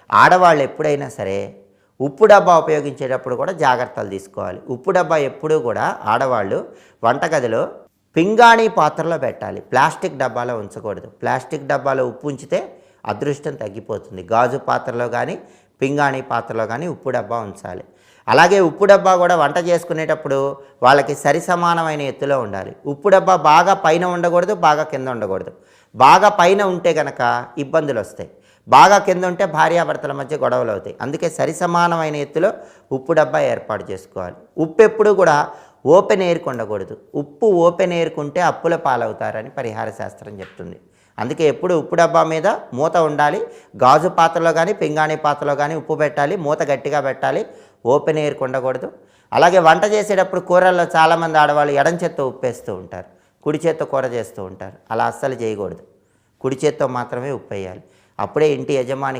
ఆడవాళ్ళు ఎప్పుడైనా సరే ఉప్పు డబ్బా ఉపయోగించేటప్పుడు కూడా జాగ్రత్తలు తీసుకోవాలి. ఉప్పు డబ్బా ఎప్పుడూ కూడా ఆడవాళ్ళు వంటగదిలో పింగాణీ పాత్రలో పెట్టాలి, ప్లాస్టిక్ డబ్బాలో ఉంచకూడదు. ప్లాస్టిక్ డబ్బాలో ఉప్పు ఉంచితే అదృష్టం తగ్గిపోతుంది. గాజు పాత్రలో కానీ పింగాణీ పాత్రలో కానీ ఉప్పు డబ్బా ఉంచాలి. అలాగే ఉప్పు డబ్బా కూడా వంట చేసుకునేటప్పుడు వాళ్ళకి సరి సమానమైన ఎత్తులో ఉండాలి. ఉప్పు డబ్బా బాగా పైన ఉండకూడదు, బాగా కింద ఉండకూడదు. బాగా పైన ఉంటే కనుక ఇబ్బందులు వస్తాయి, బాగా కింద ఉంటే భార్యాభర్తల మధ్య గొడవలు అవుతాయి. అందుకే సరి సమానమైన ఎత్తులో ఉప్పు డబ్బా ఏర్పాటు చేసుకోవాలి. ఉప్పు ఎప్పుడు కూడా ఓపెన్ ఎయిర్కి ఉండకూడదు. ఉప్పు ఓపెన్ ఎయిర్కుంటే అప్పుల పాలవుతారని పరిహార శాస్త్రం చెప్తుంది. అందుకే ఎప్పుడు ఉప్పు డబ్బా మీద మూత ఉండాలి. గాజు పాత్రలో కానీ పింగాణీ పాత్రలో కానీ ఉప్పు పెట్టాలి, మూత గట్టిగా పెట్టాలి, ఓపెన్ ఎయిర్కి ఉండకూడదు. అలాగే వంట చేసేటప్పుడు కూరల్లో చాలామంది ఆడవాళ్ళు ఎడం చేత్తో ఉప్పేస్తూ ఉంటారు, కుడి చేత్తో కూర చేస్తూ ఉంటారు. అలా అస్సలు చేయకూడదు. కుడి చేత్తో మాత్రమే ఉప్పు వేయాలి. అప్పుడే ఇంటి యజమాని